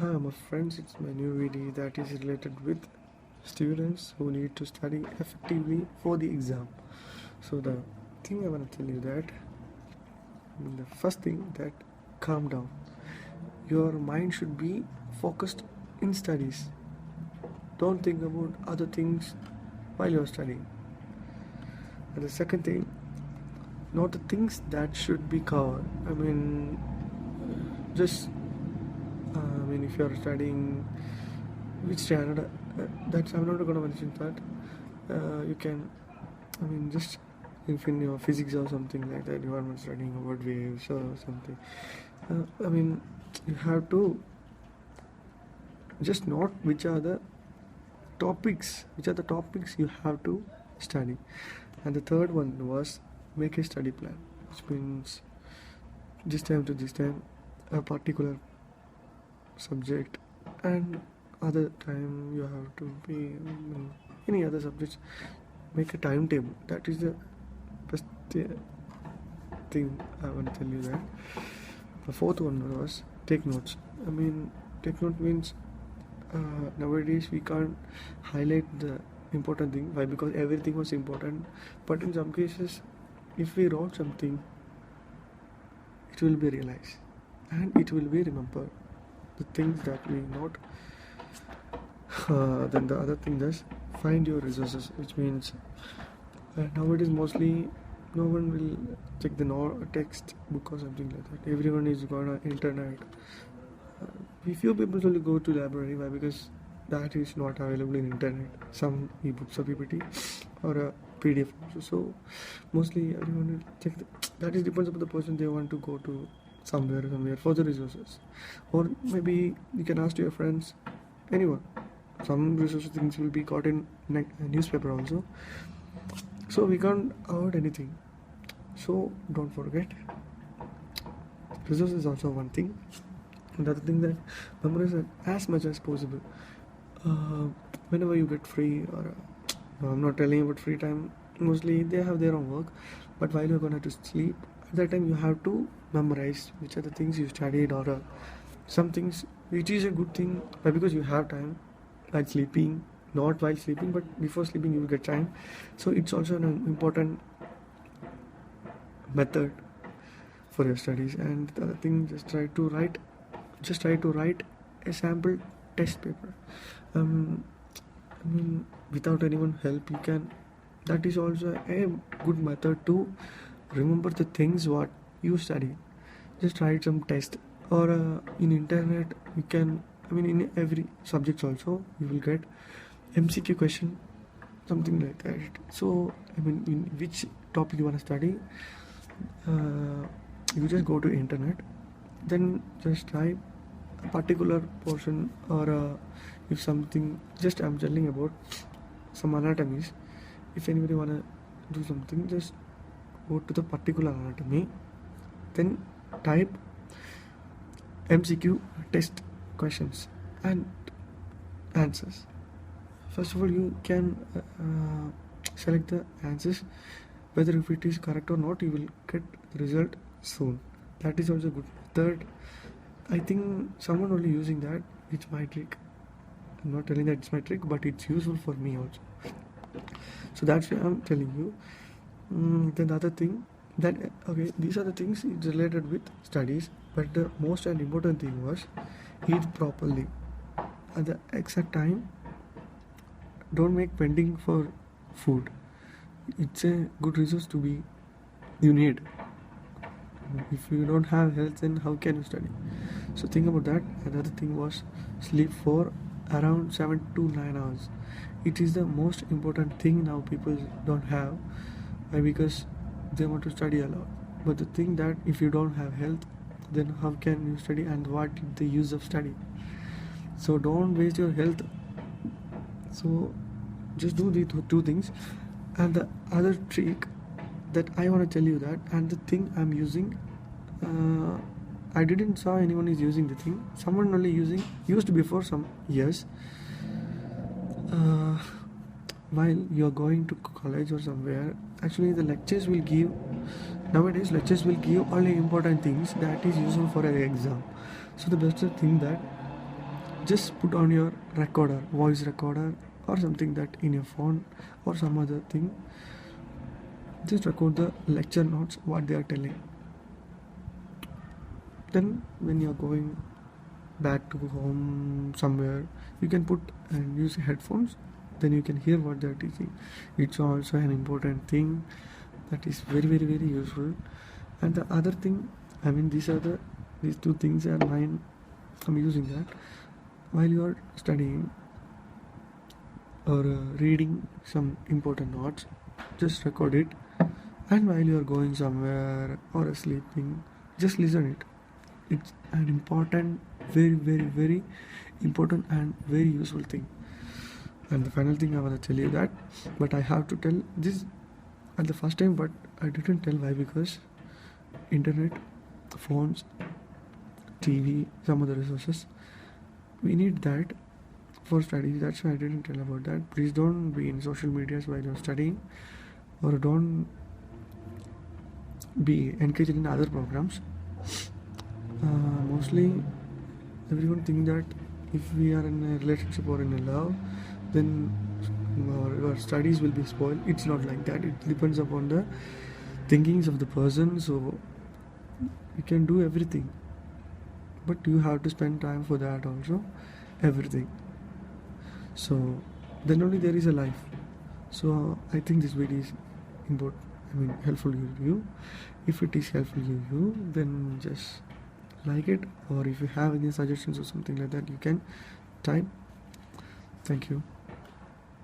My friends, it's my new video that is related with students who need to study effectively for the exam. So the thing I want to tell you that the first thing that calm down. Your mind should be focused in studies. Don't think about other things while you're studying. And the second thing, not the things that should be covered. Just if you're studying which standard, that's I'm not going to mention that. You can, just if in your physics or something like that, you are not studying about waves or something. You have to just note which are the topics you have to study. And the third one was make a study plan, which means this time to this time a particular subject, and other time you have to be any other subjects. Make a timetable. That is the best thing I want to tell you. That the fourth one was take notes. Take note means nowadays we can't highlight the important thing. Why? Because everything was important, but in some cases if we wrote something, it will be realized and it will be remembered, the things that we note. Then the other thing is find your resources, which means nowadays mostly no one will check the textbook or something like that. Everyone is going on internet. Few people only go to library. Why? Because that is not available in internet. Some ebooks or PPT or a PDF. So mostly everyone will check. That is depends upon the person. They want to go to somewhere for the resources, or maybe you can ask to your friends, anyone. Some resources things will be got in newspaper also. So we can't avoid anything. So don't forget. Resources is also one thing. Another thing that memorize as much as possible. Whenever you get free, or I'm not telling about free time. Mostly they have their own work, but while you're gonna to sleep, at that time you have to memorize which are the things you studied, or some things which is a good thing, because you have time while sleeping. Not while sleeping, but before sleeping you will get time. So it's also an important method for your studies. And the other thing, just try to write a sample test paper. Without anyone help, you can. That is also a good method to remember the things what you study. Just write some test, or in internet you can. In every subject also you will get MCQ question, something like that. So in which topic you want to study, you just go to internet, then just type a particular portion, or if something, just I'm telling about some anatomies. If anybody wanna do something, just go to the particular anatomy, then type MCQ test questions and answers. First of all, you can select the answers. Whether if it is correct or not, you will get the result soon. That is also good. Third, I think someone only using that. It's my trick. I'm not telling that it's my trick, but it's useful for me also. So that's why I'm telling you. Then the other thing, that these are the things it's related with studies, but the most and important thing was eat properly at the exact time. Don't make pending for food. It's a good resource you need. If you don't have health, then how can you study? So think about that. Another thing was sleep for around 7 to 9 hours. It is the most important thing now people don't have. Why? Because they want to study a lot. But the thing that if you don't have health, then how can you study, and what is the use of study? So don't waste your health. So just do the two things. And the other trick that I want to tell you that, and the thing I'm using, I didn't saw anyone is using the thing. Someone only used before some years. While you're going to college or somewhere, actually the lectures will give, nowadays lectures will give only important things that is useful for an exam. So the best thing that just put on your recorder, voice recorder, or something that in your phone or some other thing. Just record the lecture notes, what they are telling. Then when you're going back to home somewhere, you can put and use headphones, then you can hear what they're teaching. It's also an important thing that is very, very, very useful. And the other thing, these two things are mine. I'm using that while you are studying or reading some important notes. Just record it, and while you are going somewhere or sleeping, just listen it. It's an important, very, very, very important and very useful thing. And the final thing I want to tell you that, but I have to tell this at the first time, but I didn't tell why, because internet, phones, TV, some other resources, we need that for studies. That's why I didn't tell about that. Please don't be in social medias while you're studying, or don't be engaged in other programs. Mostly everyone think that if we are in a relationship or in a love, then our studies will be spoiled. It's not like that. It depends upon the thinkings of the person. So you can do everything, but you have to spend time for that also, everything. So then only there is a life. So I think this video is helpful to you. If it is helpful to you, then just like it, or if you have any suggestions or something like that, you can type. Thank you.